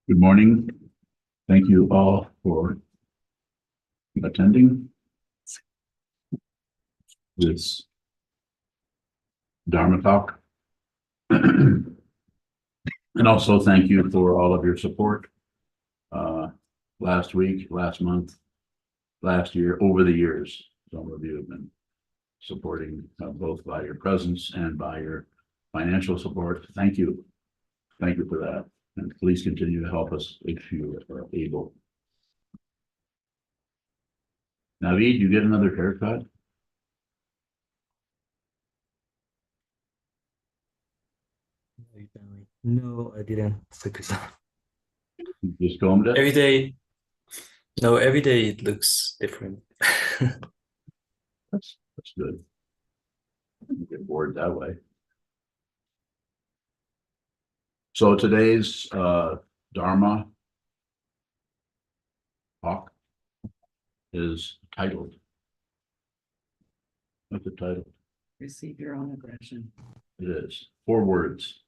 Good morning. Thank you all for attending this Dharma talk. And also thank you for all of your support last week, last month, last year, over the years. Some of you have been supporting both by your presence and by your financial support. Thank you. Thank you for that. And please continue to help us if you are able. Naveed, you get another haircut? No, I didn't. Sokuzan. You just combed it? Every day, no, every day it looks different. That's good. You get bored that way. So today's Dharma talk is titled. What's the title? Receive your own aggression. It is 4 words.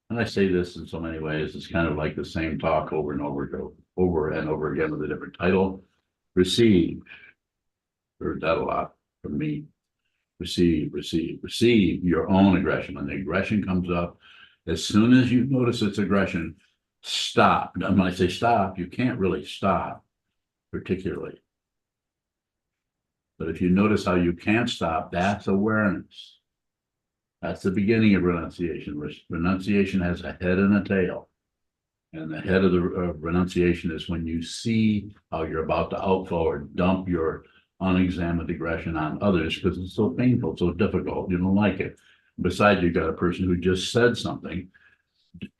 And I say this in so many ways, it's kind of like the same talk over and over again with a different title. Receive. Heard that a lot from me. Receive your own aggression. When the aggression comes up, as soon as you notice it's aggression, stop. And when I say stop, you can't really stop particularly. But if you notice how you can't stop, that's awareness. That's the beginning of renunciation. Renunciation has a head and a tail. And the head of the renunciation is when you see how you're about to outflow or dump your unexamined aggression on others because it's so painful, so difficult. You don't like it. Besides, you've got a person who just said something,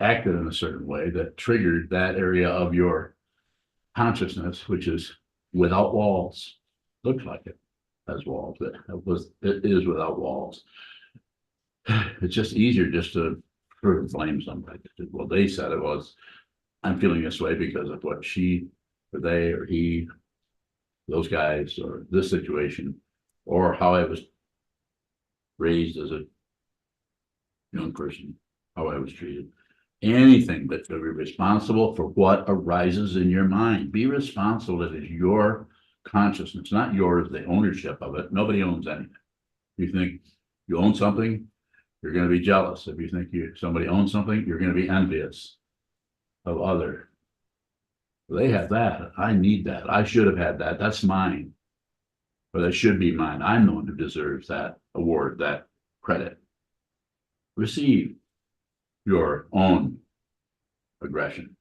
acted in a certain way that triggered that area of your consciousness, which is without walls. Looks like it has walls, but it is without walls. It's just easier just to sort of blame somebody. Well, they said it was, I'm feeling this way because of what she or they or he, those guys, or this situation, or how I was raised as a young person, how I was treated. Anything but to be responsible for what arises in your mind. Be responsible. It is your consciousness, not yours, the ownership of it. Nobody owns anything. You think you own something, you're going to be jealous. If you think somebody owns something, you're going to be envious of other. They have that. I need that. I should have had that. That's mine. Or that should be mine. I'm the one who deserves that award, that credit. Receive your own aggression.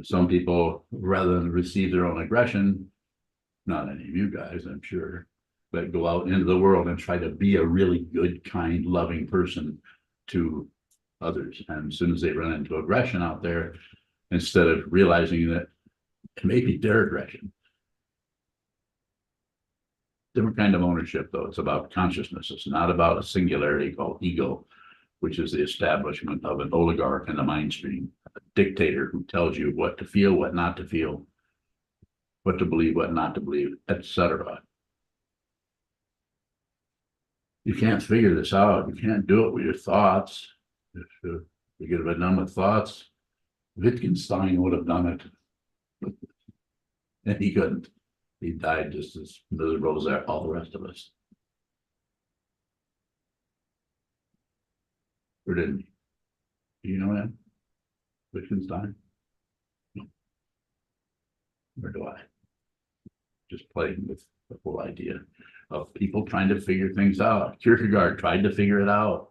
Some people, rather than receive their own aggression, not any of you guys, I'm sure, but go out into the world and try to be a really good, kind, loving person to others. And as soon as they run into aggression out there, instead of realizing that it may be their aggression, different kind of ownership, though. It's about consciousness. It's not about a singularity called ego, which is the establishment of an oligarch in the mind stream, a dictator who tells you what to feel, what not to feel, what to believe, what not to believe, etc. You can't figure this out. You can't do it with your thoughts. If you get it done with thoughts, Wittgenstein would have done it. And he couldn't. He died just as miserable as all the rest of us. Or didn't he? Do you know him? Wittgenstein? No. Or do I? Just playing with the whole idea of people trying to figure things out. Kierkegaard tried to figure it out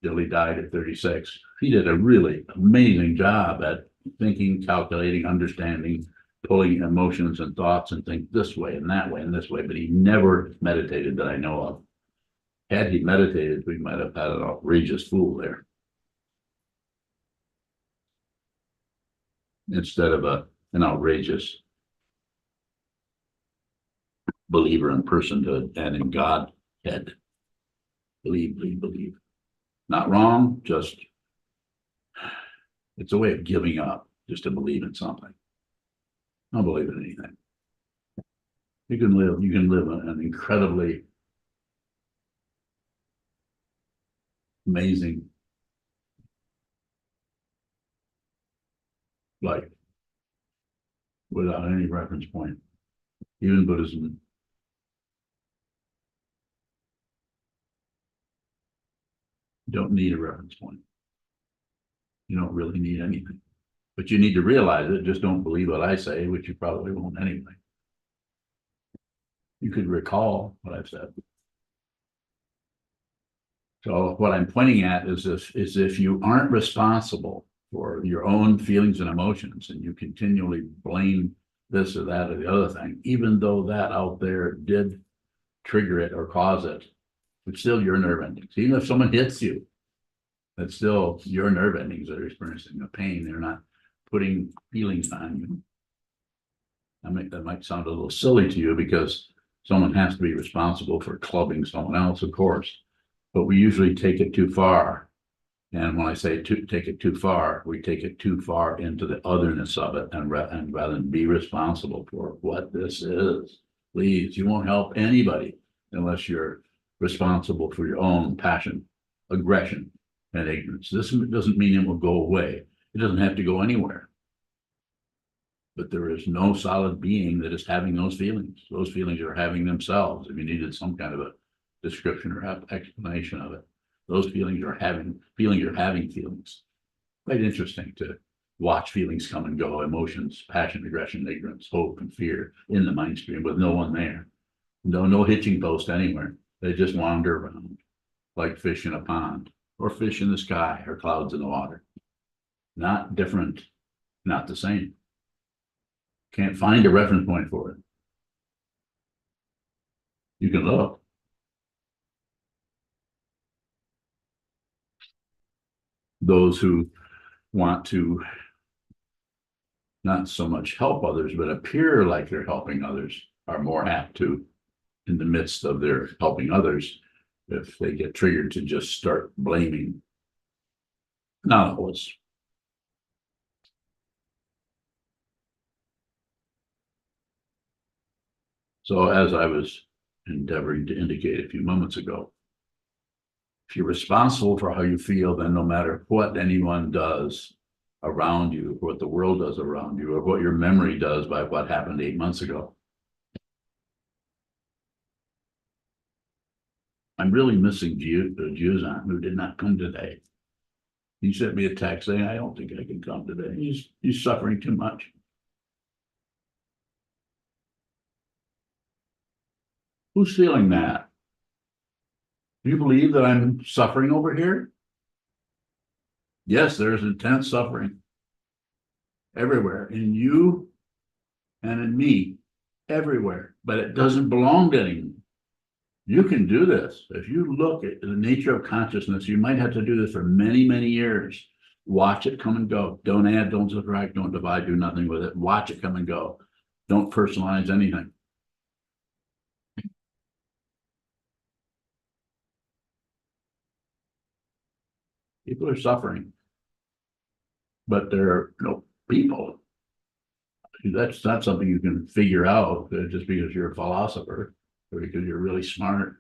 till he died at 36. He did a really amazing job at thinking, calculating, understanding, pulling emotions and thoughts and think this way and that way and this way, but he never meditated that I know of. Had he meditated, we might have had an outrageous fool there. Instead of an outrageous believer in personhood and in Godhead. Believe. Not wrong, just it's a way of giving up just to believe in something. Don't believe in anything. You can live an incredibly amazing life without any reference point. Even Buddhism. You don't need a reference point. You don't really need anything. But you need to realize it. Just don't believe what I say, which you probably won't anyway. You could recall what I've said. So what I'm pointing at is if you aren't responsible for your own feelings and emotions, and you continually blame this or that or the other thing, even though that out there did trigger it or cause it, it's still your nerve endings. Even if someone hits you, that's still your nerve endings that are experiencing the pain. They're not putting feelings on you. That might sound a little silly to you because someone has to be responsible for clubbing someone else, of course, but we usually take it too far. And when I say take it too far, we take it too far into the otherness of it, and rather than be responsible for what this is. Please, you won't help anybody unless you're responsible for your own passion, aggression, and ignorance. This doesn't mean it will go away. It doesn't have to go anywhere. But there is no solid being that is having those feelings. Those feelings are having themselves. If you needed some kind of a description or explanation of it, those feelings are having feelings. Quite interesting to watch feelings come and go, emotions, passion, aggression, ignorance, hope, and fear in the mind stream with no one there. No hitching post anywhere. They just wander around like fish in a pond, or fish in the sky, or clouds in the water. Not different, not the same. Can't find a reference point for it. You can look. Those who want to not so much help others, but appear like they're helping others are more apt to, in the midst of their helping others, if they get triggered, to just start blaming. Not always. So as I was endeavoring to indicate a few moments ago, if you're responsible for how you feel, then no matter what anyone does around you, what the world does around you, or what your memory does by what happened 8 months ago. I'm really missing Sokuzan, who did not come today. He sent me a text saying, I don't think I can come today. He's suffering too much. Who's feeling that? Do you believe that I'm suffering over here? Yes, there's intense suffering everywhere, in you and in me, everywhere, but it doesn't belong to anyone. You can do this. If you look at the nature of consciousness, you might have to do this for many, many years. Watch it come and go. Don't add, don't subtract, don't divide, do nothing with it. Watch it come and go. Don't personalize anything. People are suffering, but they're no people. That's not something you can figure out just because you're a philosopher or because you're really smart.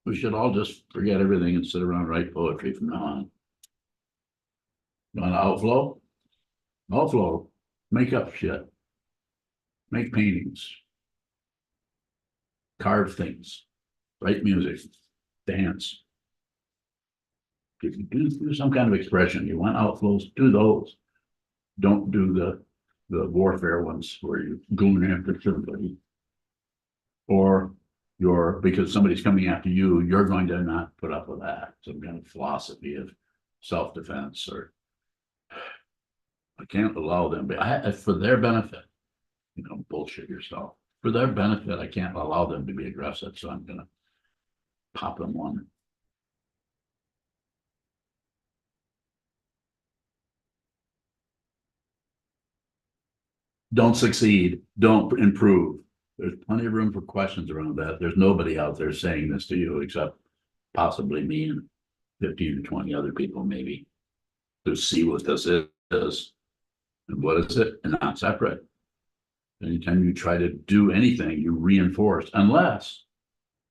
We should all just forget everything and sit around and write poetry from now on. You want to outflow? Outflow. Make up shit. Make paintings. Carve things. Write music. Dance. If you do some kind of expression, you want outflows, do those. Don't do the warfare ones where you're going after somebody. Or because somebody's coming after you, you're going to not put up with that. Some kind of philosophy of self-defense, or I can't allow them, but for their benefit, bullshit yourself. For their benefit, I can't allow them to be aggressive, so I'm gonna pop them one. Don't succeed, don't improve. There's plenty of room for questions around that. There's nobody out there saying this to you except possibly me and 15 or 20 other people, maybe, to see what this is. And what is it? And not separate. Anytime you try to do anything, you reinforce, unless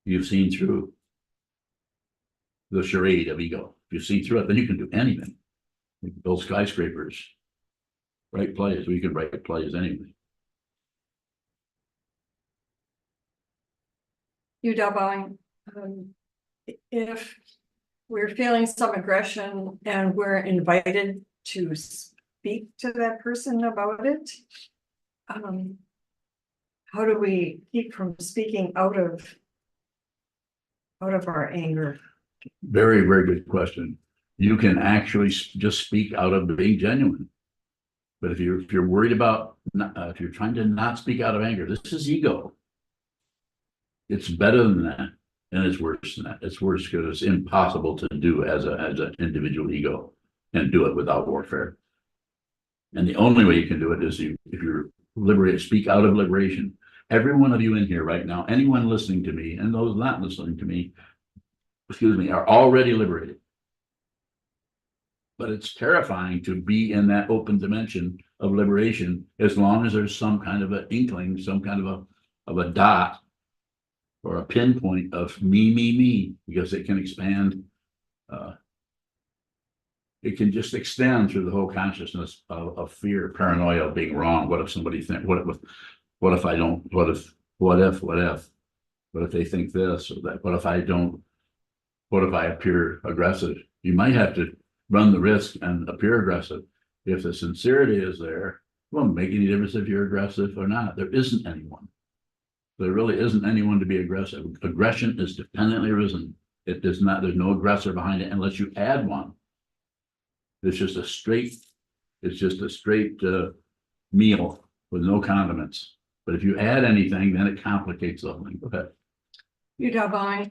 you've seen through the charade of ego. If you've seen through it, then you can do anything. We can build skyscrapers. Write plays. We could write plays anyway. UW, if we're feeling some aggression and we're invited to speak to that person about it, how do we keep from speaking out of our anger? Very, very good question. You can actually just speak out of being genuine. But if you're worried about, if you're trying to not speak out of anger, this is ego. It's better than that, and it's worse than that. It's worse because it's impossible to do as an individual ego and do it without warfare. And the only way you can do it is if you're liberated, speak out of liberation. Every one of you in here right now, anyone listening to me, and those not listening to me, excuse me, are already liberated. But it's terrifying to be in that open dimension of liberation as long as there's some kind of an inkling, some kind of a dot or a pinpoint of me, because it can expand. It can just extend through the whole consciousness of fear, paranoia of being wrong. What if somebody think, what if I don't, what if they think this or that? What if I don't, what if I appear aggressive? You might have to run the risk and appear aggressive. If the sincerity is there, it won't make any difference if you're aggressive or not. There isn't anyone. There really isn't anyone to be aggressive. Aggression is dependently arisen. It does not, there's no aggressor behind it unless you add one. It's just a straight meal with no condiments. But if you add anything, then it complicates the whole thing. Go ahead. UW,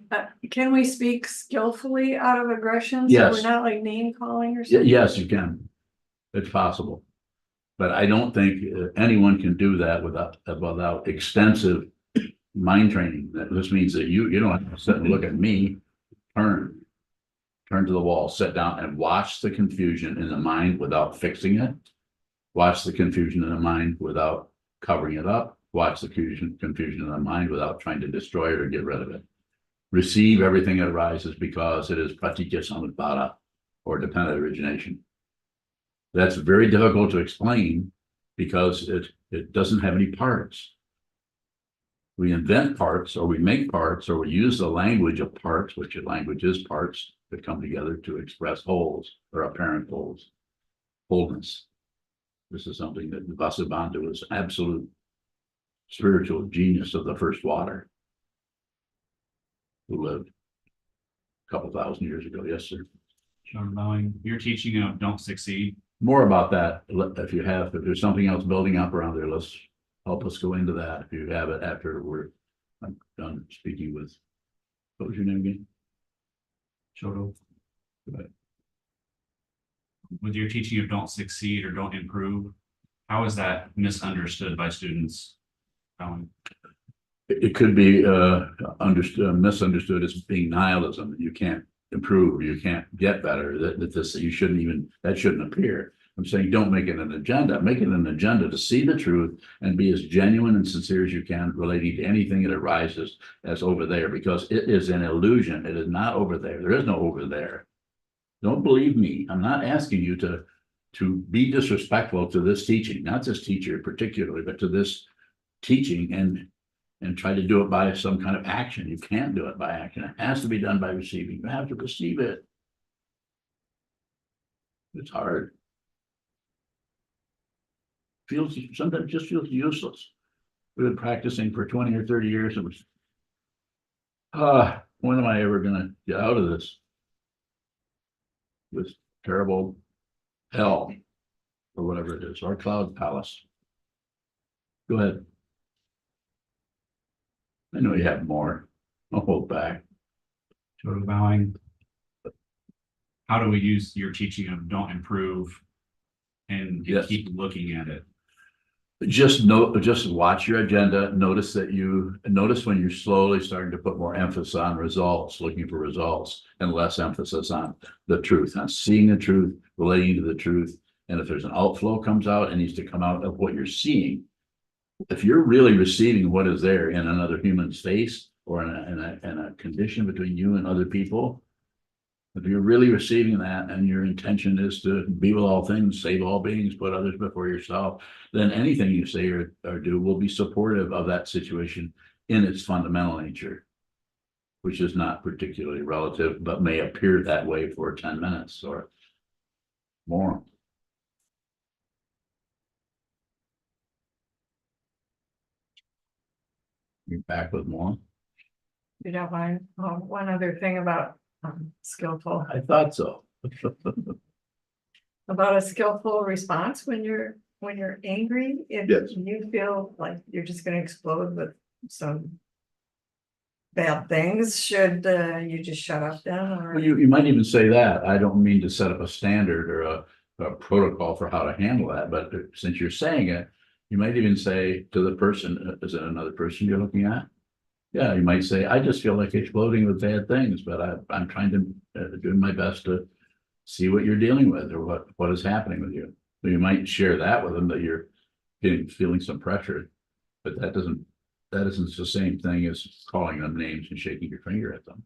can we speak skillfully out of aggression? Yes. So we're not like name calling or something? Yes, you can. It's possible. But I don't think anyone can do that without extensive mind training. This means that you don't have to sit and look at me. Turn to the wall, sit down and watch the confusion in the mind without fixing it. Watch the confusion in the mind without covering it up. Watch the confusion in the mind without trying to destroy it or get rid of it. Receive everything that arises because it is pratitya samutpada, or dependent origination. That's very difficult to explain because it doesn't have any parts. We invent parts, or we make parts, or we use the language of parts, which language is parts that come together to express wholes or apparent wholes, wholeness. This is something that Vasubandhu was absolute spiritual genius of the first water, who lived a couple thousand years ago. Yes, sir. John Bowing, your teaching of don't succeed. More about that if there's something else building up around there, let's help us go into that. If you have it after I'm done speaking with, what was your name again? Shoto. Go ahead. With your teaching of don't succeed or don't improve, how is that misunderstood by students? It could be misunderstood as being nihilism. You can't improve, you can't get better. That shouldn't appear. I'm saying don't make it an agenda. Make it an agenda to see the truth and be as genuine and sincere as you can relating to anything that arises as over there, because it is an illusion. It is not over there. There is no over there. Don't believe me. I'm not asking you to be disrespectful to this teaching, not this teacher particularly, but to this teaching and try to do it by some kind of action. You can't do it by action. It has to be done by receiving. You have to receive it. It's hard. Sometimes just feels useless. We've been practicing for 20 or 30 years. It was, when am I ever gonna get out of this terrible hell or whatever it is, our cloud palace? Go ahead. I know you have more. I'll hold back. Shoto Bowing, how do we use your teaching of don't improve and Yes. keep looking at it? Just watch your agenda. Notice when you're slowly starting to put more emphasis on results, looking for results, and less emphasis on the truth, on seeing the truth, relating to the truth. And if there's an outflow comes out, it needs to come out of what you're seeing. If you're really receiving what is there in another human's face or in a condition between you and other people, If you're really receiving that and your intention is to be with all things, save all beings, put others before yourself, then anything you say or do will be supportive of that situation in its fundamental nature, which is not particularly relative, but may appear that way for 10 minutes or more. You're back with more? You don't mind, one other thing about skillful, I thought so. about a skillful response when you're angry, if Yes. you feel like you're just gonna explode with some bad things, should you just shut up then, or? Well, you might even say that. I don't mean to set up a standard or a protocol for how to handle that, but since you're saying it, you might even say to the person, is it another person you're looking at? Yeah, you might say, I just feel like exploding with bad things, but I'm trying to do my best to see what you're dealing with or what is happening with you. So you might share that with them, that you're feeling some pressure, but that isn't the same thing as calling them names and shaking your finger at them.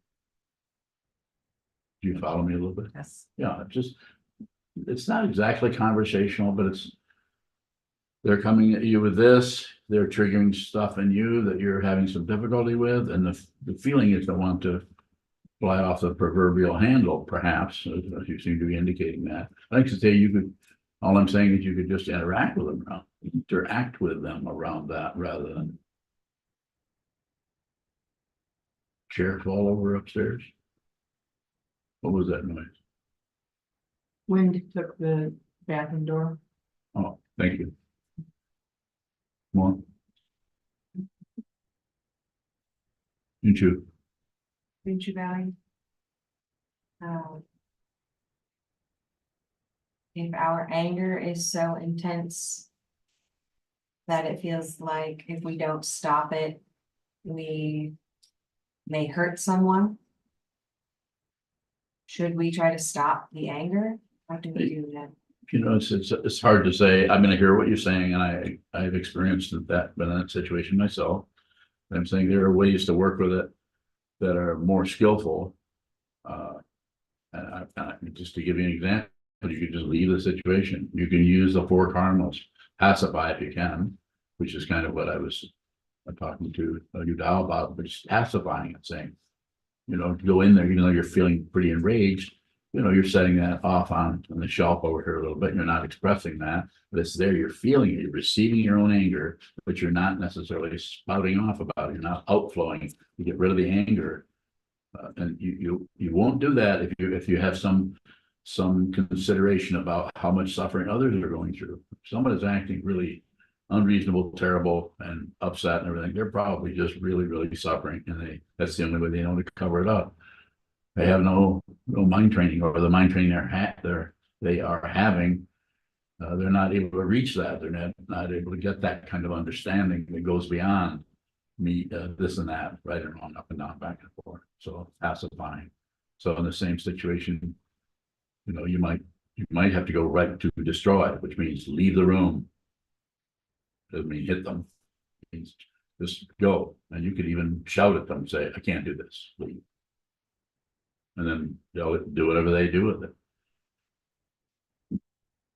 Do you follow me a little bit? Yes. Yeah, it's not exactly conversational, but they're coming at you with this, they're triggering stuff in you that you're having some difficulty with, and the feeling is to want to fly off the proverbial handle, perhaps, as you seem to be indicating that. I like to say all I'm saying is you could just interact with them around that rather than chair fall over upstairs. What was that noise? Wind took the bathroom door. Oh, thank you. More? You too. Beachy Valley. If our anger is so intense that it feels like if we don't stop it, we may hurt someone. Should we try to stop the anger? How do we do that? You know, it's hard to say. I'm gonna hear what you're saying, and I've experienced been in that situation myself. I'm saying there are ways to work with it that are more skillful. Just to give you an example, you can just leave the situation. You can use the 4 cardinals, pacify if you can, which is kind of what I was talking to Udall about, but just pacifying it, saying, go in there, even though you're feeling pretty enraged, you're setting that off on the shelf over here a little bit, and you're not expressing that, but it's there, you're feeling it, you're receiving your own anger, but you're not necessarily spouting off about it, you're not outflowing, you get rid of the anger. And you won't do that if you have some consideration about how much suffering others are going through. If someone is acting really unreasonable, terrible, and upset and everything, they're probably just really, really suffering, and that's the only way they know to cover it up. They have no mind training, or the mind training they are having, they're not able to reach that. They're not able to get that kind of understanding that goes beyond me, this and that, right and wrong, up and down, back and forth. So pacifying. So in the same situation, you might have to go right to destroy, which means leave the room. Doesn't mean hit them. It means just go. And you could even shout at them, say, I can't do this. Leave. And then they'll do whatever they do with it.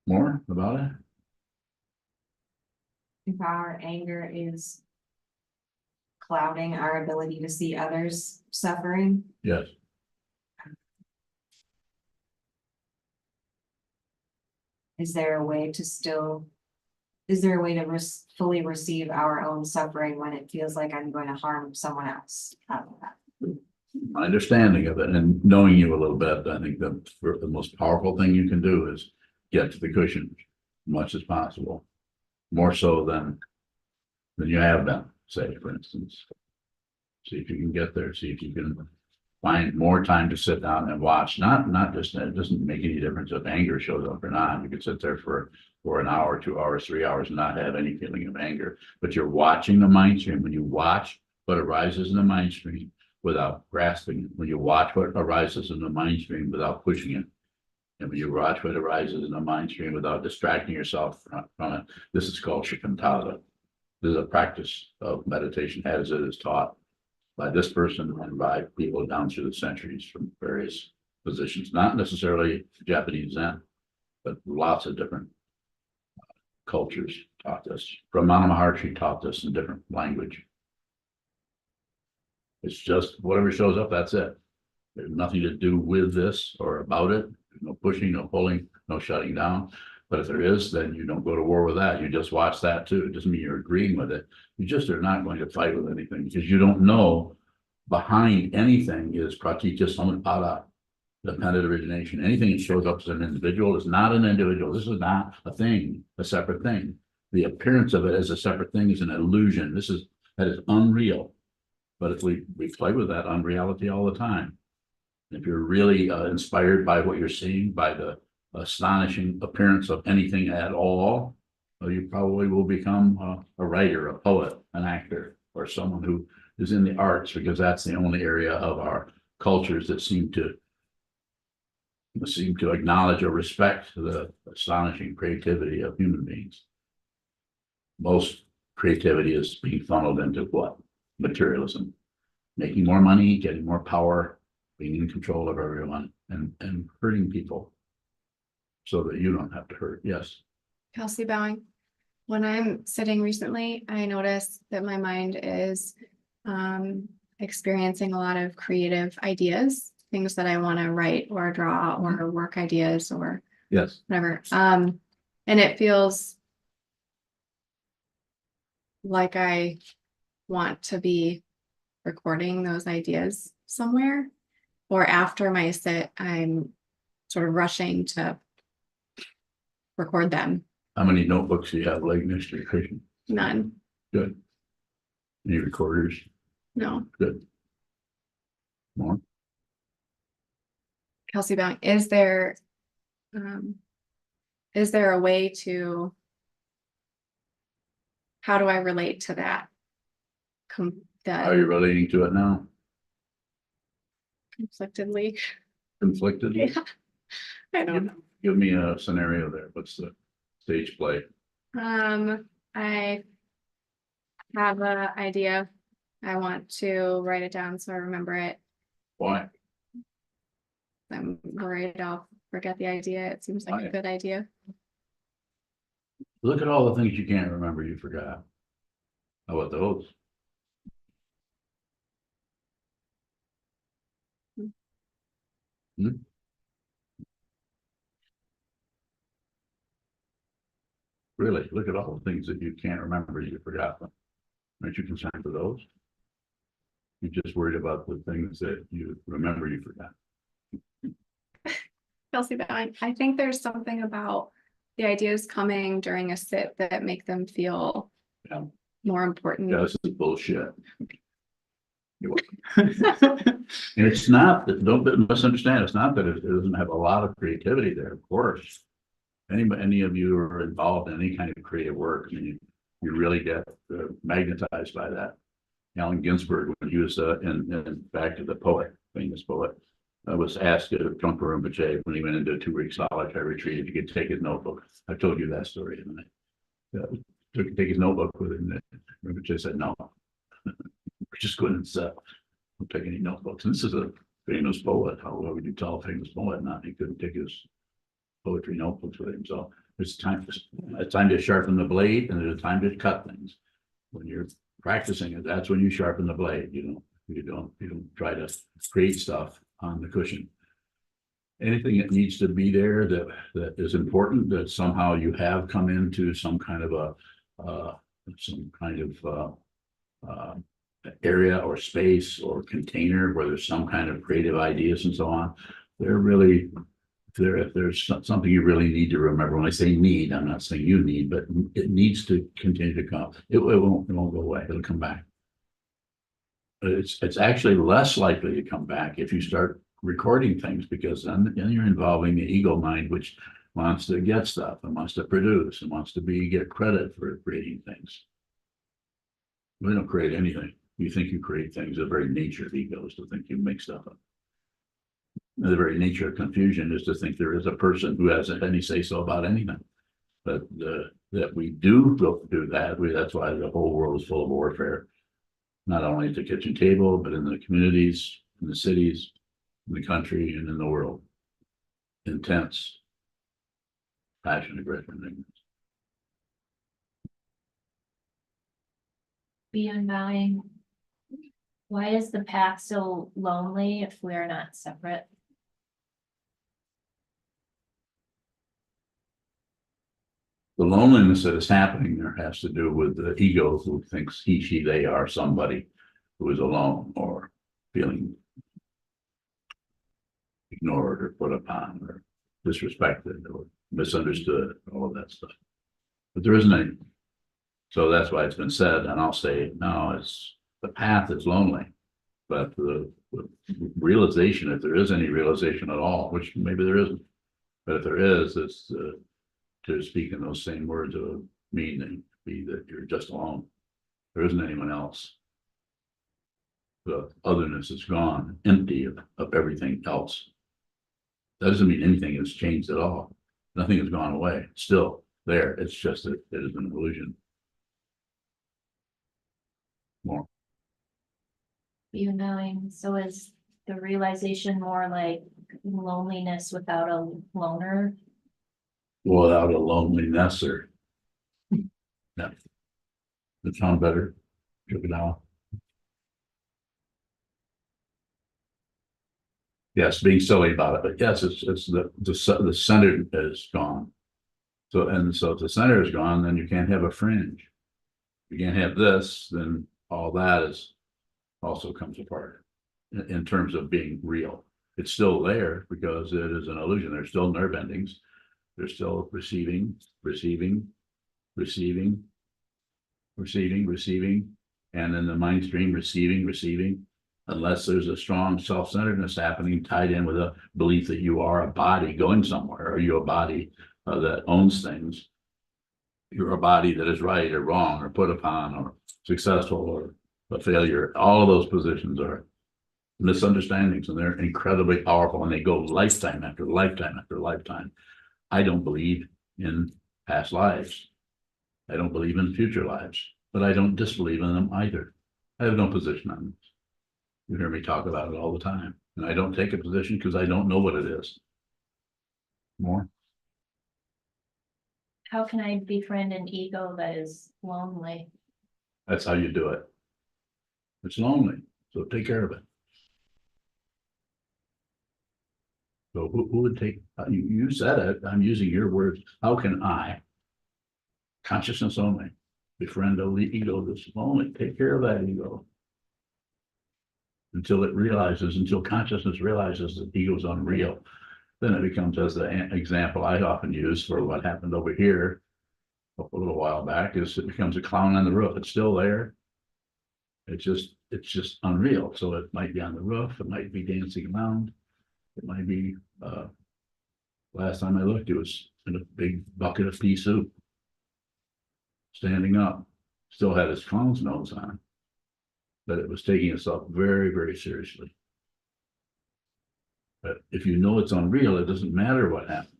More about it? If our anger is clouding our ability to see others suffering, Yes. is there a way to fully receive our own suffering when it feels like I'm going to harm someone else out of that? My understanding of it and knowing you a little bit, I think the most powerful thing you can do is get to the cushion as much as possible, more so than you have been, say, for instance. See if you can get there, see if you can find more time to sit down and watch, not just, it doesn't make any difference if anger shows up or not. You could sit there for an hour, 2 hours, 3 hours and not have any feeling of anger, but you're watching the mind stream. When you watch what arises in the mind stream without grasping it, when you watch what arises in the mind stream without pushing it, and when you watch what arises in the mind stream without distracting yourself from it, this is called shikantaza. This is a practice of meditation as it is taught by this person and by people down through the centuries from various positions, not necessarily Japanese Zen, but lots of different cultures taught this. Ramana Maharshi taught this in different language. It's just whatever shows up, that's it. There's nothing to do with this or about it. There's no pushing, no pulling, no shutting down. But if there is, then you don't go to war with that. You just watch that too. It doesn't mean you're agreeing with it. You just are not going to fight with anything because you don't know behind anything is pratitya samutpada, dependent origination. Anything that shows up as an individual is not an individual. This is not a thing, a separate thing. The appearance of it as a separate thing is an illusion. That is unreal. But if we play with that unreality all the time. If you're really inspired by what you're seeing, by the astonishing appearance of anything at all, you probably will become a writer, a poet, an actor, or someone who is in the arts, because that's the only area of our cultures that seem to acknowledge or respect the astonishing creativity of human beings. Most creativity is being funneled into what? Materialism, making more money, getting more power, being in control of everyone, and hurting people so that you don't have to hurt. Yes. Kelsey Bowing. When I'm sitting recently, I notice that my mind is experiencing a lot of creative ideas, things that I want to write or draw or work ideas or Yes. whatever. And it feels like I want to be recording those ideas somewhere, or after my sit, I'm sort of rushing to record them. How many notebooks do you have laying next to your cushion? None. Good. Any recorders? No. Good. More? Kelsey Bowing, is there a way to, how do I relate to that? How are you relating to it now? Conflictedly? Conflicted? Yeah. I don't know. Give me a scenario there. What's the stage play? I have an idea. I want to write it down so I remember it. Why? I'm worried I'll forget the idea. It seems like Why? a good idea. Look at all the things you can't remember you forgot. How about those? Hmm? Really, look at all the things that you can't remember you forgot them. Aren't you concerned for those? You're just worried about the things that you remember you forgot. Kelsey Bowing, I think there's something about the ideas coming during a sit that make them feel Yeah. more important. Yeah, this is bullshit. You're welcome. And it's not that, don't misunderstand, it's not that it doesn't have a lot of creativity there, of course. Any of you who are involved in any kind of creative work, I mean, you really get magnetized by that. Allen Ginsberg, when he was in Back to the Poet, famous poet, was asked at Trungpa Rinpoche when he went into a 2-week solitary retreat if he could take his notebook. I told you that story, didn't I? Take his notebook with him. Rinpoche said, no. We're just going and don't take any notebooks. And this is a famous poet. How would you tell a famous poet not? He couldn't take his poetry notebooks with him. So it's time to sharpen the blade, and there's a time to cut things. When you're practicing it, that's when you sharpen the blade. You don't try to create stuff on the cushion. Anything that needs to be there that is important, that somehow you have come into some kind of area or space or container where there's some kind of creative ideas and so on. If there's something you really need to remember, when I say need, I'm not saying you need, but it needs to continue to come. It won't go away. It'll come back. But it's actually less likely to come back if you start recording things, because then you're involving the ego mind, which wants to get stuff and wants to produce and wants to get credit for creating things. We don't create anything. You think you create things. The very nature of ego is to think you make stuff up. The very nature of confusion is to think there is a person who has any say so about anything. But that we do that. That's why the whole world is full of warfare, not only at the kitchen table, but in the communities, in the cities, in the country and in the world. Intense passion, aggression, and ignorance. Beyond bowing. Why is the path so lonely if we are not separate? The loneliness that is happening there has to do with the ego who thinks he, she, they are somebody who is alone or feeling ignored or put upon or disrespected or misunderstood, all of that stuff. But there isn't any. So that's why it's been said, and I'll say no, it's the path is lonely. But the realization, if there is any realization at all, which maybe there isn't, but if there is, it's to speak in those same words of meaning, be that you're just alone. There isn't anyone else. The otherness is gone, empty of everything else. That doesn't mean anything has changed at all. Nothing has gone away. It's still there. It's just that it is an illusion. More. Beyond bowing, so is the realization more like loneliness without a loner? Without a loneliness or. Yeah. That sound better? Took it out. Yes, being silly about it, but yes, it's the center is gone. So, and so if the center is gone, then you can't have a fringe. You can't have this, then all that is also comes apart in terms of being real. It's still there because it is an illusion. There's still nerve endings. There's still receiving, and then the mind stream receiving, unless there's a strong self-centeredness happening tied in with a belief that you are a body going somewhere, or you're a body that owns things. You're a body that is right or wrong or put upon or successful or a failure. All of those positions are misunderstandings, and they're incredibly powerful, and they go lifetime after lifetime after lifetime. I don't believe in past lives. I don't believe in future lives, but I don't disbelieve in them either. I have no position on this. You hear me talk about it all the time, and I don't take a position because I don't know what it is. More? How can I befriend an ego that is lonely? That's how you do it. It's lonely, so take care of it. So who would take, you said it, I'm using your words. How can I, consciousness only, befriend the ego that's lonely? Take care of that ego. Until it realizes, until consciousness realizes that ego is unreal. Then it becomes, as the example I often use for what happened over here a little while back, is it becomes a clown on the roof. It's still there. It's just unreal. So it might be on the roof, it might be dancing around, it might be last time I looked, it was in a big bucket of pea soup. Standing up, still had his clown's nose on, but it was taking itself very, very seriously. But if you know it's unreal, it doesn't matter what happens.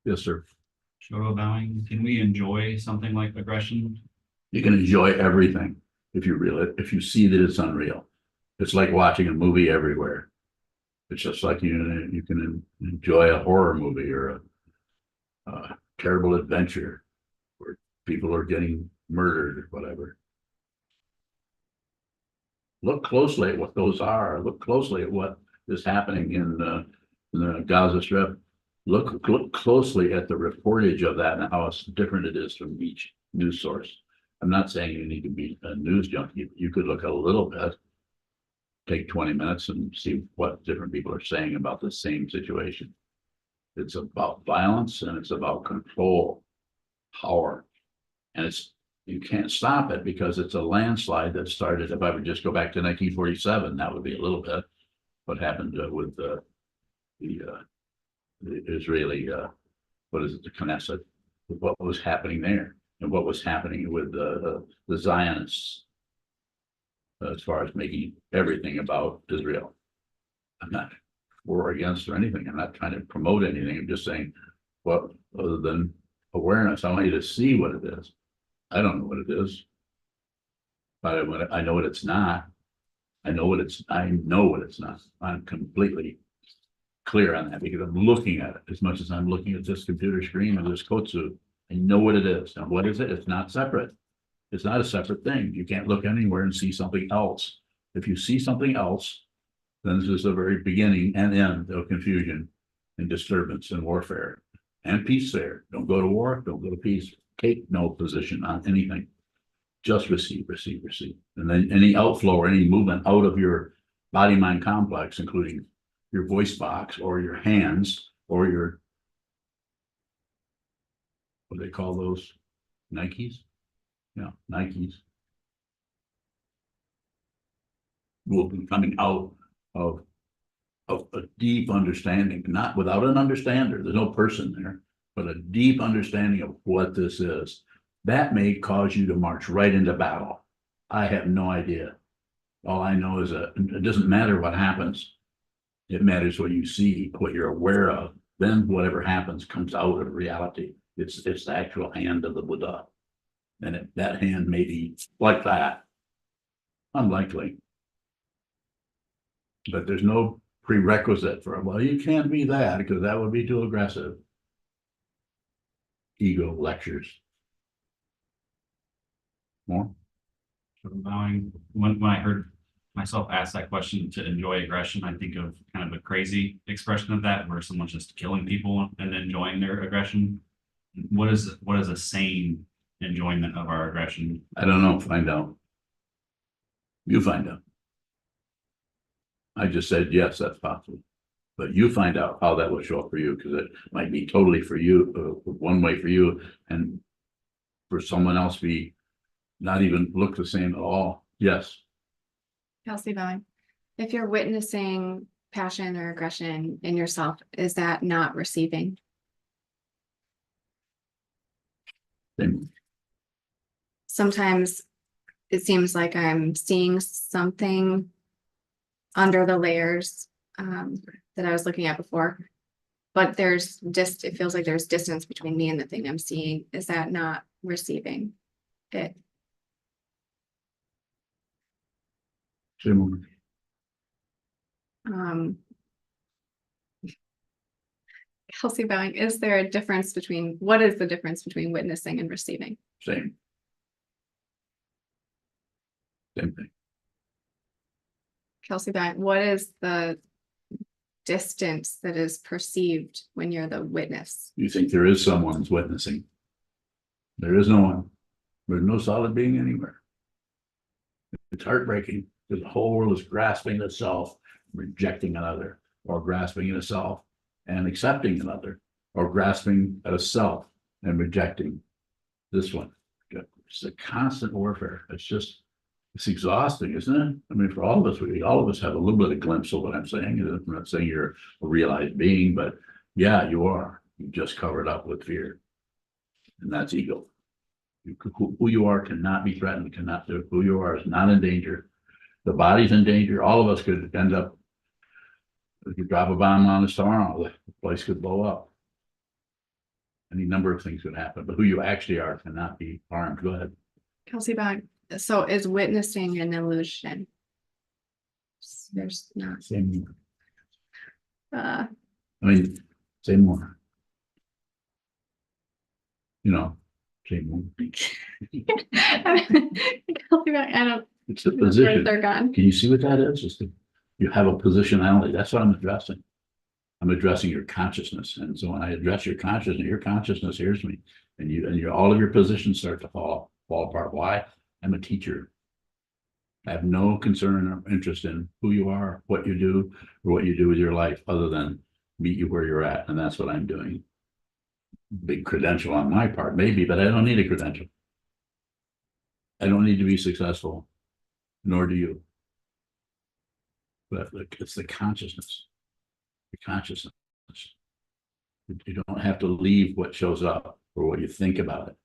Yes, sir. Shoto bowing, can we enjoy something like aggression? You can enjoy everything if if you see that it's unreal. It's like watching a movie everywhere. It's just like you can enjoy a horror movie or a terrible adventure where people are getting murdered or whatever. Look closely at what those are. Look closely at what is happening in the Gaza Strip. Look closely at the reportage of that and how different it is from each news source. I'm not saying you need to be a news junkie. You could look a little bit, take 20 minutes and see what different people are saying about the same situation. It's about violence and it's about control, power, and you can't stop it because it's a landslide that started. If I would just go back to 1947, that would be a little bit what happened with the Israeli, what is it, the Knesset, what was happening there and what was happening with the Zionists as far as making everything about Israel. I'm not for or against or anything. I'm not trying to promote anything. I'm just saying, well, other than awareness, I want you to see what it is. I don't know what it is, but I know what it's not. I know what it's not. I'm completely clear on that because I'm looking at it as much as I'm looking at this computer screen or this coat suit. I know what it is. And what is it? It's not separate. It's not a separate thing. You can't look anywhere and see something else. If you see something else, then this is the very beginning and end of confusion and disturbance and warfare and peace there. Don't go to war, don't go to peace. Take no position on anything. Just receive, receive, receive. And then any outflow or any movement out of your body-mind complex, including your voice box or your hands or your, what do they call those? Nikes? Yeah, Nikes. Will be coming out of a deep understanding, not without an understander. There's no person there, but a deep understanding of what this is. That may cause you to march right into battle. I have no idea. All I know is that it doesn't matter what happens. It matters what you see, what you're aware of. Then whatever happens comes out of reality. It's the actual hand of the Buddha. And that hand may be like that. Unlikely. But there's no prerequisite for, well, you can't be that because that would be too aggressive. Ego lectures. More? So allowing, when I heard myself ask that question to enjoy aggression, I think of kind of a crazy expression of that where someone's just killing people and enjoying their aggression. What is a sane enjoyment of our aggression? I don't know. Find out. You find out. I just said, yes, that's possible. But you find out how that will show up for you, because it might be totally for you, one way for you, and for someone else be not even look the same at all. Yes. Kelsey Bowen, if you're witnessing passion or aggression in yourself, is that not receiving? Same. Sometimes it seems like I'm seeing something under the layers that I was looking at before, but it feels like there's distance between me and the thing I'm seeing. Is that not receiving it? Similar. Kelsey Bowing, is there a difference between, what is the difference between witnessing and receiving? Same. Same thing. Kelsey Bowing, what is the distance that is perceived when you're the witness? You think there is someone's witnessing. There is no one. There's no solid being anywhere. It's heartbreaking because the whole world is grasping itself, rejecting another, or grasping at itself and accepting another, or grasping at a self and rejecting this one. It's a constant warfare. It's exhausting, isn't it? I mean, for all of us, all of us have a little bit of glimpse of what I'm saying. I'm not saying you're a realized being, but yeah, you are. You just covered up with fear. And that's ego. Who you are cannot be threatened, cannot do. Who you are is not in danger. The body's in danger. All of us could end up, if you drop a bomb on us tomorrow, the place could blow up. Any number of things could happen, but who you actually are cannot be harmed. Go ahead. Kelsey Bowing, so is witnessing an illusion? There's not. Same. Uh, I mean, say more. You know, say more. Kelsey Bowing, I don't. It's the know where position. they're gone. Can you see what that is? You have a positionality. That's what I'm addressing. I'm addressing your consciousness. And so when I address your consciousness hears me, and all of your positions start to fall apart. Why? I'm a teacher. I have no concern or interest in who you are, what you do, or what you do with your life, other than meet you where you're at. And that's what I'm doing. Big credential on my part, maybe, but I don't need a credential. I don't need to be successful, nor do you. But it's the consciousness. The consciousness. You don't have to leave what shows up or what you think about it.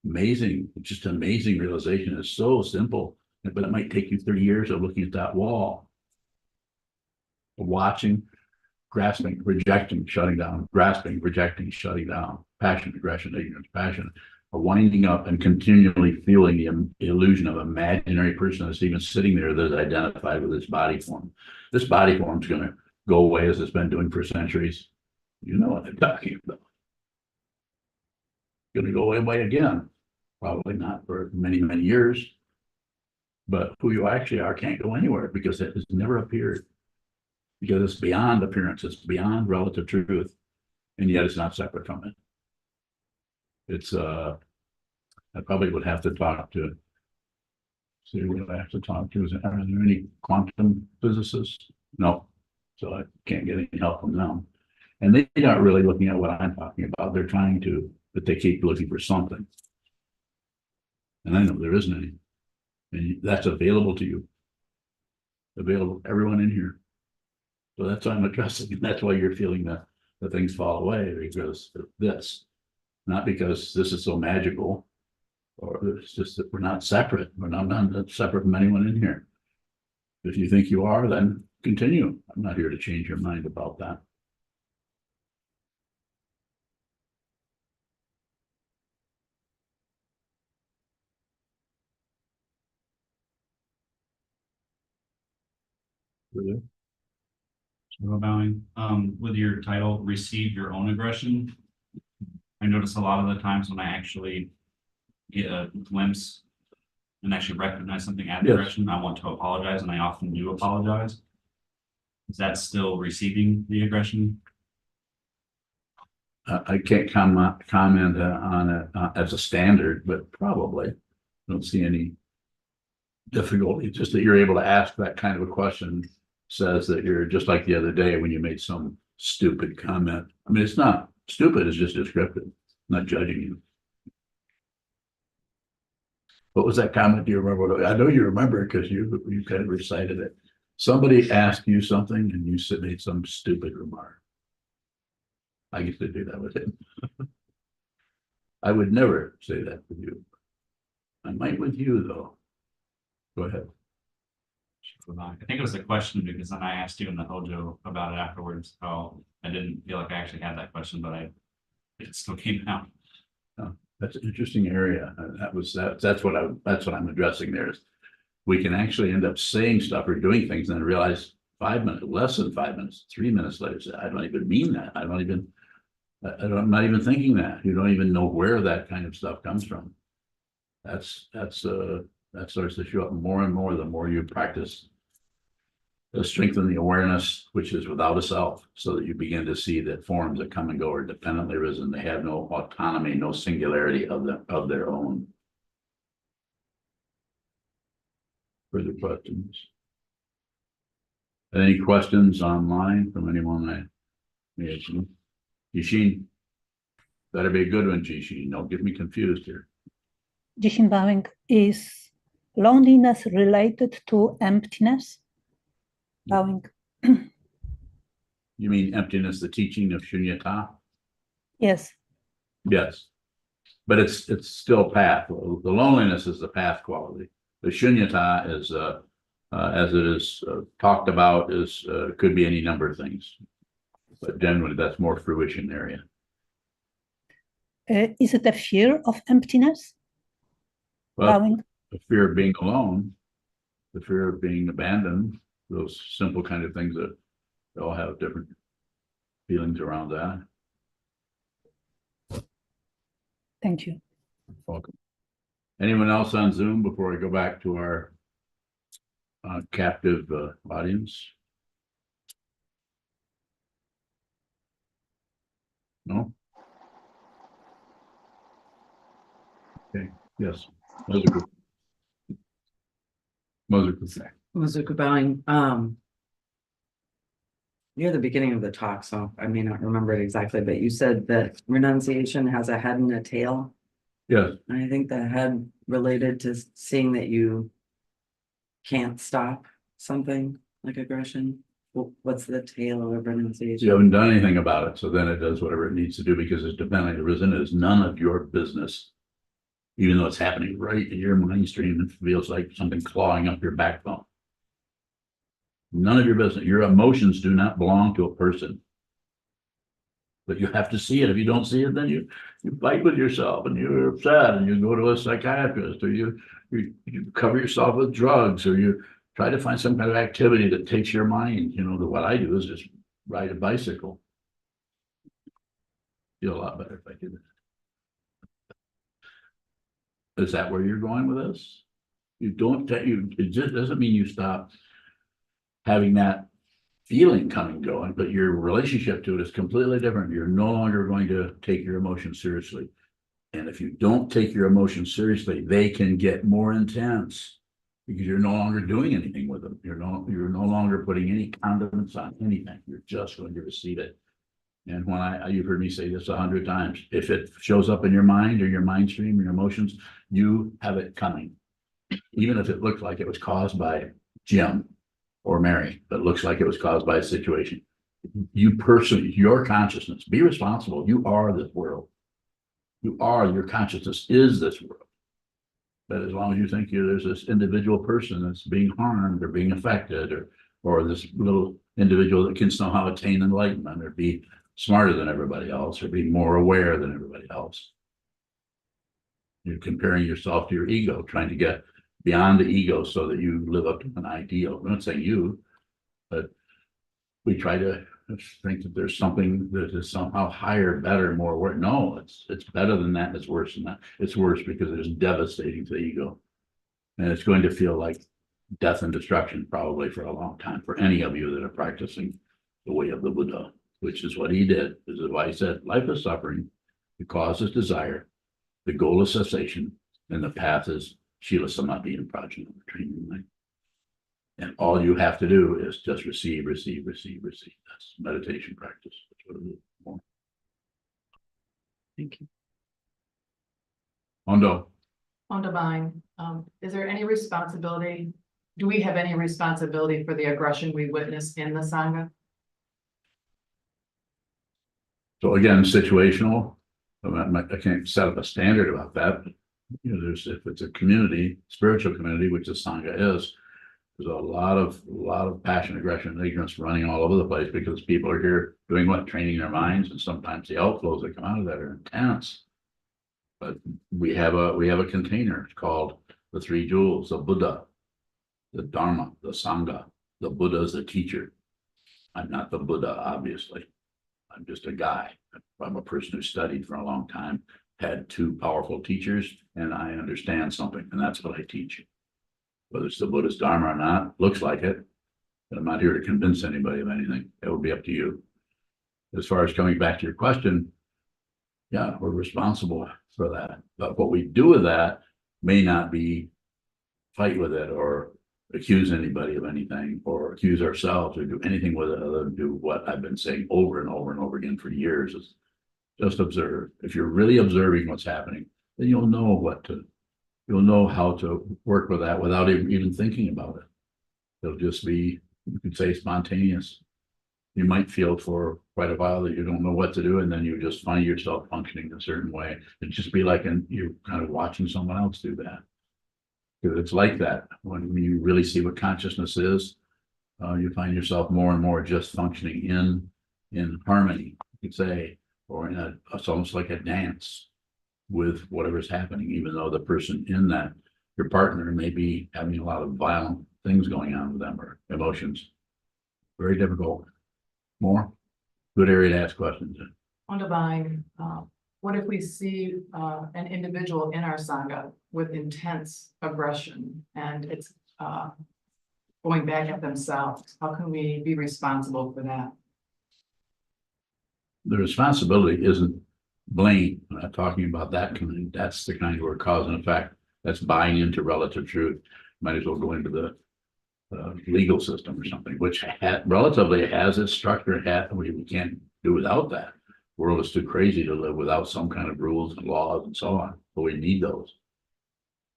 Amazing, just amazing realization. It's so simple, but it might take you 30 years of looking at that wall, watching, grasping, rejecting, shutting down, grasping, rejecting, shutting down, passion, aggression, ignorance, passion, are winding up and continually feeling the illusion of imaginary person that's even sitting there that is identified with this body form. This body form is going to go away as it's been doing for centuries. You know what I'm talking about. Going to go away again. Probably not for many, many years. But who you actually are can't go anywhere because it has never appeared. Because it's beyond appearance, it's beyond relative truth, and yet it's not separate from it. It's I probably would have to talk to, see what I have to talk to. Are there any quantum physicists? No. So I can't get any help from them. And they aren't really looking at what I'm talking about. They're trying to, but they keep looking for something. And I know there isn't any. And that's available to you. Available to everyone in here. So that's why I'm addressing, and that's why you're feeling that the things fall away, because of this. Not because this is so magical, or it's just that we're not separate. We're not separate from anyone in here. If you think you are, then continue. I'm not here to change your mind about that. Really? So bowing, with your title, receive your own aggression. I notice a lot of the times when I actually get a glimpse and actually recognize something as Yes. aggression, I want to apologize, and I often do apologize. Is that still receiving the aggression? I can't comment on it as a standard, but probably don't see any difficulty. Just that you're able to ask that kind of a question says that you're just like the other day when you made some stupid comment. I mean, it's not stupid, it's just descriptive, not judging you. What was that comment? Do you remember? I know you remember because you kind of recited it. Somebody asked you something and you made some stupid remark. I used to do that with him. I would never say that with you. I might with you though. Go ahead. I think it was a question because then I asked you in the Hojo about it afterwards. Oh, I didn't feel like I actually had that question, but it still came out. That's an interesting area. That's what I'm addressing there is we can actually end up saying stuff or doing things and then realize 5 minutes, less than 5 minutes, 3 minutes later, say, I don't even mean that. I'm not even thinking that. You don't even know where that kind of stuff comes from. That starts to show up more and more the more you practice. Strengthen the awareness, which is without a self, so that you begin to see that forms that come and go are dependently risen. They have no autonomy, no singularity of their own. Further questions? Any questions online from anyone? Yishin, better be a good one, Yishin. Don't get me confused here. Jishin bowing, is loneliness related to emptiness? Bowing. You mean emptiness, the teaching of shunyata? Yes. Yes. But it's still path. The loneliness is the path quality. The shunyata is, as it is talked about, is could be any number of things. But generally, that's more fruition area. Is it a fear of emptiness? Well, Bowing. the fear of being alone, the fear of being abandoned, those simple kind of things that they all have different feelings around that. Thank you. Welcome. Anyone else on Zoom before I go back to our captive audience? No? Okay, yes. Mazuka bowing, near the beginning of the talk, so I may not remember it exactly, but you said that renunciation has a head and a tail. Yes, And I think the head related to seeing that you can't stop something like aggression. What's the tail of renunciation? you haven't done anything about it, so then it does whatever it needs to do because it's dependently arisen. It is none of your business. Even though it's happening right in your mind stream, it feels like something clawing up your backbone. None of your business. Your emotions do not belong to a person. But you have to see it. If you don't see it, then you fight with yourself and you're upset and you go to a psychiatrist or you cover yourself with drugs or you try to find some kind of activity that takes your mind. You know, what I do is just ride a bicycle. Feel a lot better if I do that. Is that where you're going with this? It just doesn't mean you stop having that feeling coming going, but your relationship to it is completely different. You're no longer going to take your emotions seriously. And if you don't take your emotions seriously, they can get more intense because you're no longer doing anything with them. You're no longer putting any condiments on anything. You're just going to receive it. And when you've heard me say this 100 times, if it shows up in your mind or your mind stream or your emotions, you have it coming. Even if it looks like it was caused by Jim or Mary, but looks like it was caused by a situation. You personally, your consciousness, be responsible. You are this world. Your consciousness is this world. But as long as you think there's this individual person that's being harmed or being affected, or this little individual that can somehow attain enlightenment or be smarter than everybody else or be more aware than everybody else. You're comparing yourself to your ego, trying to get beyond the ego so that you live up to an ideal. I'm not saying you, but we try to think that there's something that is somehow higher, better, more aware. No, it's better than that. It's worse than that. It's worse because it is devastating to the ego. And it's going to feel like death and destruction probably for a long time for any of you that are practicing the way of the Buddha, which is what he did. This is why he said life is suffering, the cause is desire, the goal is cessation, and the path is Shila Samadhi and Prajna training. And all you have to do is just receive. That's meditation practice. That's what it is. Thank you. Hondo. On divine, is there any responsibility? Do we have any responsibility for the aggression we witness in the Sangha? So again, situational. I can't set up a standard about that. You know, if it's a community, spiritual community, which the Sangha is, there's a lot of passion, aggression, and ignorance running all over the place because people are here doing what? Training their minds, and sometimes the outflows that come out of that are intense. But we have a container. It's called the three jewels: the Buddha, the Dharma, the Sangha. The Buddha is the teacher. I'm not the Buddha, obviously. I'm just a guy. I'm a person who studied for a long time, had two powerful teachers, and I understand something, and that's what I teach. Whether it's the Buddhist Dharma or not, looks like it, but I'm not here to convince anybody of anything. It would be up to you. As far as coming back to your question, yeah, we're responsible for that. But what we do with that may not be fight with it or accuse anybody of anything or accuse ourselves or do anything with it other than do what I've been saying over and over and over again for years is just observe. If you're really observing what's happening, then you'll know how to work with that without even thinking about it. It'll just be, you could say, spontaneous. You might feel for quite a while that you don't know what to do, and then you just find yourself functioning a certain way. It'd just be like you're kind of watching someone else do that. Because it's like that. When you really see what consciousness is, you find yourself more and more just functioning in harmony, you could say, or it's almost like a dance with whatever's happening, even though the person in that, your partner, may be having a lot of violent things going on with them or emotions. Very difficult. More? Good area to ask questions in. On divine, what if we see an individual in our Sangha with intense aggression and it's going back at themselves? How can we be responsible for that? The responsibility isn't blame. I'm not talking about that kind. That's the kind where cause and effect. That's buying into relative truth. Might as well go into the legal system or something, which relatively has its structure. We can't do without that. The world is too crazy to live without some kind of rules and laws and so on. But we need those.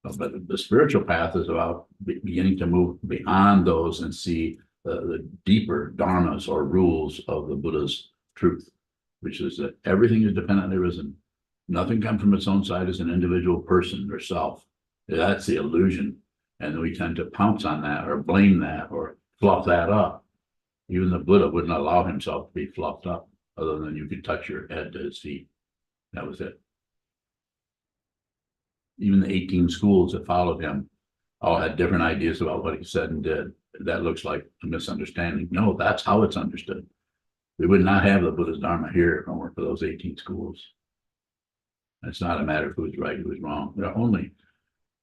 But the spiritual path is about beginning to move beyond those and see the deeper dharmas or rules of the Buddha's truth, which is that everything is dependently arisen. Nothing comes from its own side as an individual person or self. That's the illusion. And we tend to pounce on that or blame that or fluff that up. Even the Buddha wouldn't allow himself to be fluffed up. other than you could touch your head to his feet. That was it. Even the 18 schools that followed him all had different ideas about what he said and did. That looks like a misunderstanding. No, that's how it's understood. We would not have the Buddha's Dharma here if it weren't for those 18 schools. It's not a matter of who's right, who's wrong. They're only,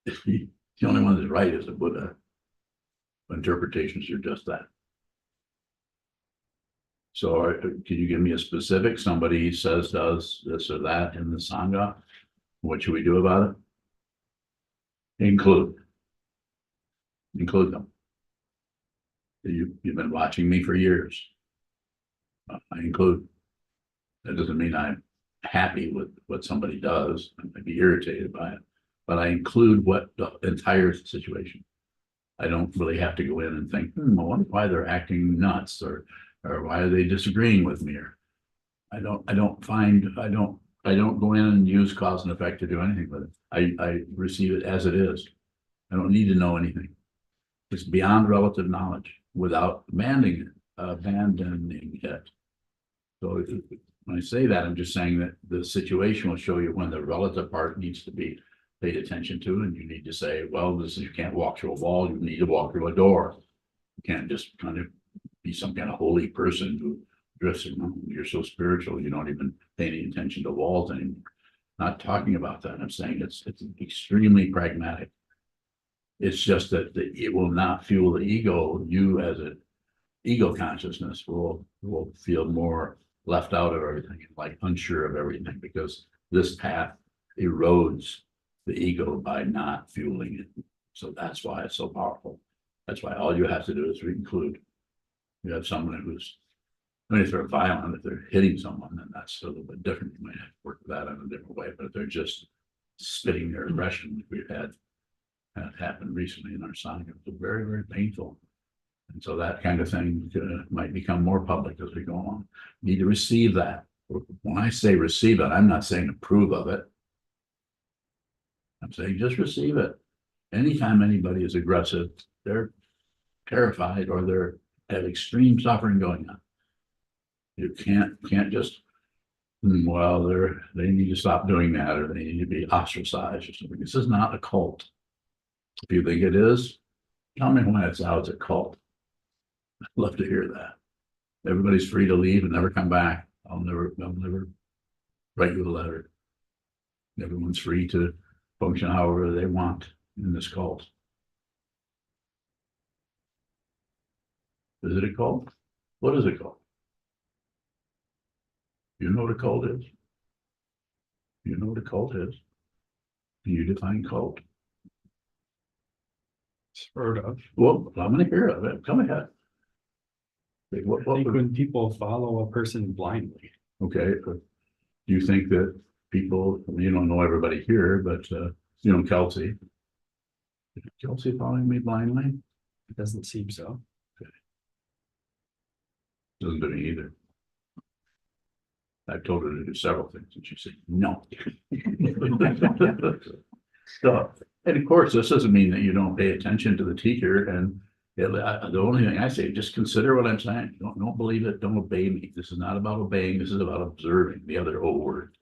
the only one that's right is the Buddha. Interpretations are just that. So can you give me a specific? Somebody says does this or that in the Sangha. What should we do about it? Include them. You've been watching me for years. I include. That doesn't mean I'm happy with what somebody does. I might be irritated by it, but I include what the entire situation. I don't really have to go in and think, I wonder why they're acting nuts or why are they disagreeing with me? Or I don't go in and use cause and effect to do anything with it. I receive it as it is. I don't need to know anything. It's beyond relative knowledge without abandoning it. So when I say that, I'm just saying that the situation will show you when the relative part needs to be paid attention to, and you need to say, well, this is, you can't walk through a wall, you need to walk through a door. You can't just kind of be some kind of holy person who drifts around. You're so spiritual, you don't even pay any attention to walls anymore. Not talking about that. I'm saying it's extremely pragmatic. It's just that it will not fuel the ego. You as an ego consciousness will feel more left out of everything, like unsure of everything, because this path erodes the ego by not fueling it. So that's why it's so powerful. That's why all you have to do is include. You have someone who's, I mean, if they're violent, if they're hitting someone, then that's a little bit different. You might have to work with that in a different way. But if they're just spitting their aggression, like we've had happened recently in our Sangha, it's very, very painful. And so that kind of thing might become more public as we go on. You need to receive that. When I say receive it, I'm not saying approve of it. I'm saying just receive it. Anytime anybody is aggressive, they're terrified or they're have extreme suffering going on. You can't just, well, they need to stop doing that or they need to be ostracized or something. This is not a cult. If you think it is, tell me when it's out as a cult. I'd love to hear that. Everybody's free to leave and never come back. I'll never write you a letter. Everyone's free to function however they want in this cult. Is it a cult? What is a cult? You know what a cult is? You know what a cult is? Can you define cult? Sort of. Well, I'm gonna hear of it. Come ahead. What I think would, when people follow a person blindly. okay, do you think that people, you don't know everybody here, but you know Kelsey. Is Kelsey following me blindly? It doesn't seem so. Doesn't do me either. I've told her to do several things and she said, no. So, and of course, this doesn't mean that you don't pay attention to the teacher and the only thing I say, just consider what I'm saying. Don't believe it. Don't obey me. This is not about obeying. This is about observing, the other old word.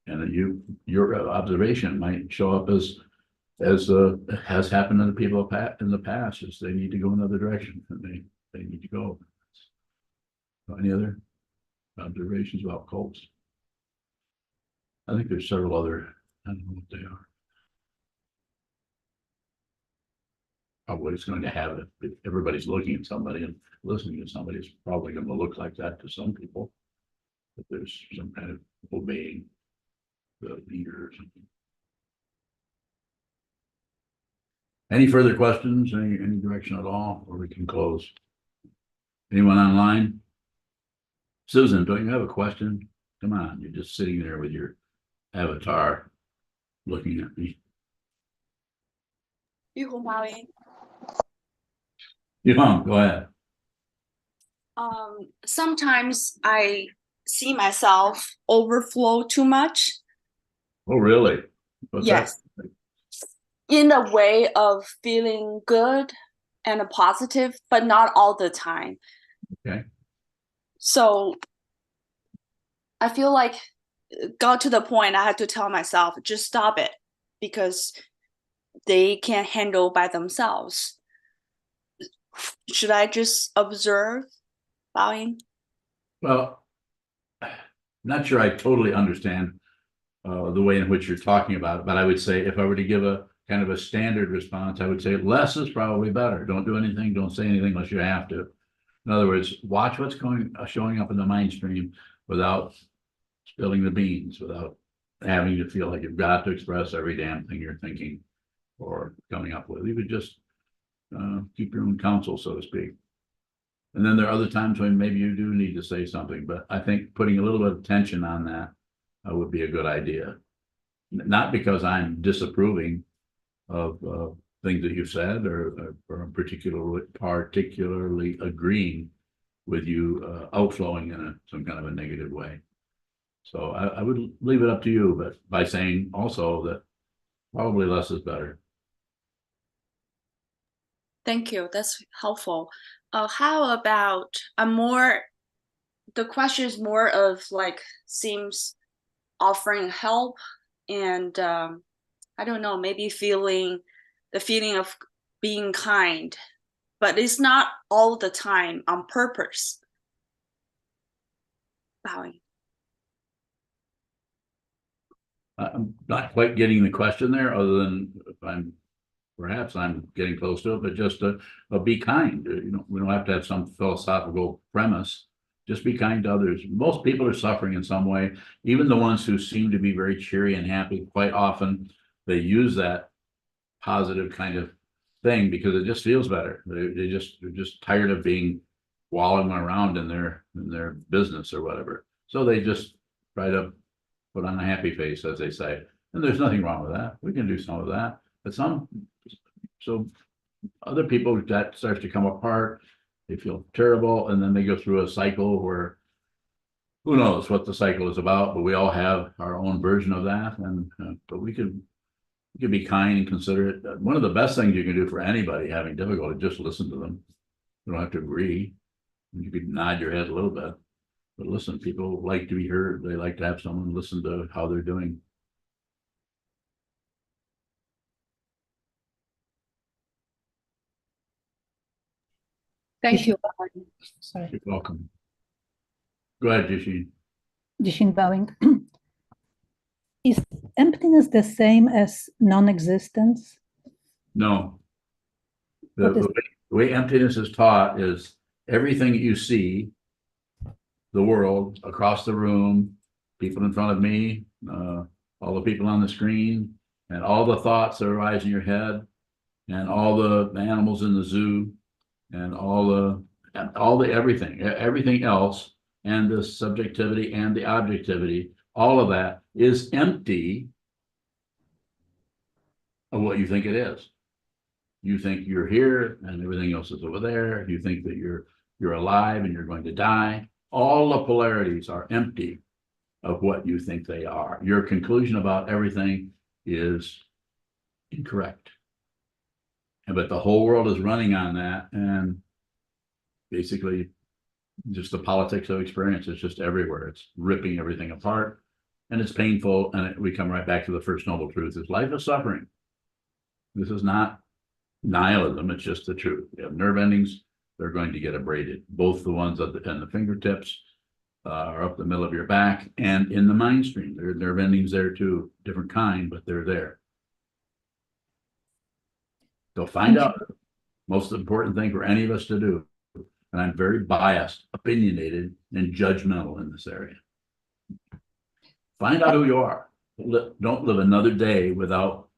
And your observation might show up as has happened to the people in the past, is they need to go another direction and they need to go. Any other observations about cults? I think there's several other, I don't know what they are. What it's going to have, if everybody's looking at somebody and listening to somebody, it's probably going to look like that to some people. But there's some kind of obeying the leader or something. Any further questions, any direction at all, or we can close? Anyone online? Susan, don't you have a question? Come on, you're just sitting there with your avatar looking at me. Go ahead. Sometimes I see myself overflow too much. Oh, really? What's Yes. that? In a way of feeling good and a positive, but not all the time. Okay. So I feel like got to the point I had to tell myself, just stop it, because they can't handle by themselves. Should I just observe bowing? Well, not sure I totally understand the way in which you're talking about it, but I would say if I were to give a kind of a standard response, I would say less is probably better. Don't do anything, don't say anything unless you have to. In other words, watch what's showing up in the mind stream without spilling the beans, without having to feel like you've got to express every damn thing you're thinking or coming up with. You could just keep your own counsel, so to speak. And then there are other times when maybe you do need to say something, but I think putting a little bit of tension on that would be a good idea. Not because I'm disapproving of things that you've said or particularly agreeing with you outflowing in some kind of a negative way. So I would leave it up to you, but by saying also that probably less is better. Thank you. That's helpful. How about the question is more of like seems offering help and I don't know, maybe the feeling of being kind, but it's not all the time on purpose. Bowing. I'm not quite getting the question there, other than if perhaps I'm getting close to it, but just be kind. We don't have to have some philosophical premise. Just be kind to others. Most people are suffering in some way. Even the ones who seem to be very cheery and happy, quite often they use that positive kind of thing because it just feels better. They're just tired of being wallowing around in their business or whatever. So they just try to put on a happy face, as they say. And there's nothing wrong with that. We can do some of that. But so other people, that starts to come apart. They feel terrible, and then they go through a cycle where who knows what the cycle is about, but we all have our own version of that. And but we can be kind and considerate. One of the best things you can do for anybody having difficulty, just listen to them. You don't have to agree. You could nod your head a little bit, but listen, people like to be heard. They like to have someone listen to how they're doing. Thank you. Sorry. You're welcome. Go ahead, Jishin. Jishin bowing. Is emptiness the same as non-existence? No. The way emptiness is taught is everything you see, the world, across the room, people in front of me, all the people on the screen, and all the thoughts that arise in your head, and all the animals in the zoo, and all the everything else, and the subjectivity and the objectivity, all of that is empty of what you think it is. You think you're here and everything else is over there. You think that you're alive and you're going to die. All the polarities are empty of what you think they are. Your conclusion about everything is incorrect. But the whole world is running on that, and basically just the politics of experience is just everywhere. It's ripping everything apart, and it's painful. And we come right back to the first noble truth: is life is suffering. This is not nihilism, it's just the truth. You have nerve endings, they're going to get abraded. Both the ones at the fingertips are up the middle of your back and in the mind stream. There are nerve endings there too, different kind, but they're there. So find out. Most important thing for any of us to do, and I'm very biased, opinionated, and judgmental in this area. Find out who you are. Don't live another day without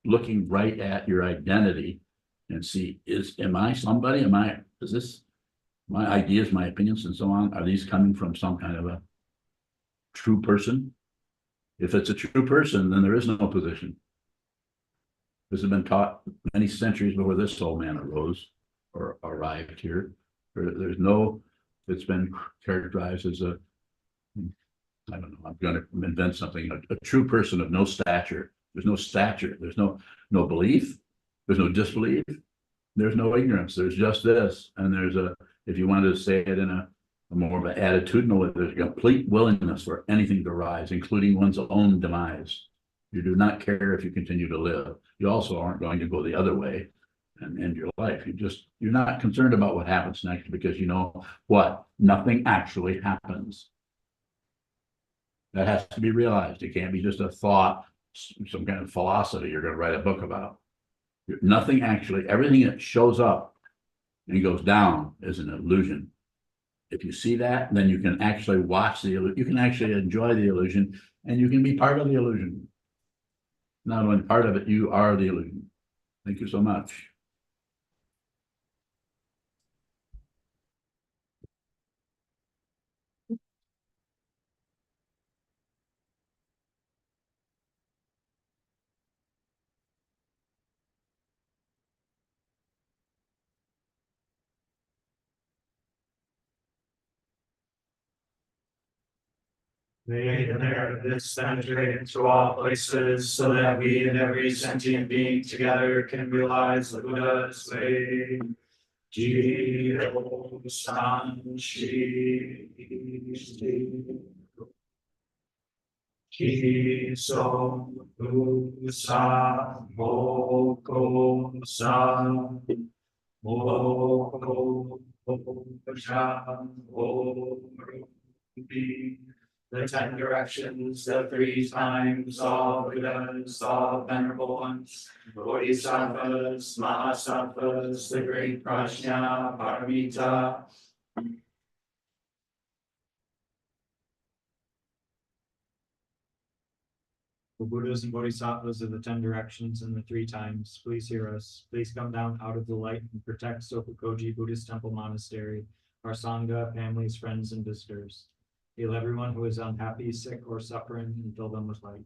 looking right at your identity and see, am I somebody? Is this my ideas, my opinions, and so on? Are these coming from some kind of a true person? If it's a true person, then there is no position. This has been taught many centuries before this soul man arose or arrived here. It's been characterized as I don't know, I'm going to invent something, a true person of no stature. There's no stature. There's no belief. There's no disbelief. There's no ignorance. There's just this. And if you wanted to say it in a more of an attitudinal, there's a complete willingness for anything to rise, including one's own demise. You do not care if you continue to live. You also aren't going to go the other way and end your life. You're not concerned about what happens next because you know what? Nothing actually happens. That has to be realized. It can't be just a thought, some kind of philosophy you're going to write a book about. Nothing actually, everything that shows up and goes down is an illusion. If you see that, then you can actually watch you can actually enjoy the illusion, and you can be part of the illusion. Not only part of it, you are the illusion. Thank you so much. May the merit of this penetrate into all places, so that we and every sentient being together can realize the Buddha's way. Jiro Sanchi Kiso Usa Moko San Moko Shan the 10 directions, the 3 times, all Buddhas, all venerable ones, Bodhisattvas, Mahasattvas, the great Prajna, Paramita. The Buddhas and Bodhisattvas of the 10 directions and the 3 times, please hear us. Please come down out of the light and protect Sokokoji Buddhist Temple Monastery, our Sangha, families, friends, and visitors. Heal everyone who is unhappy, sick, or suffering, and fill them with light.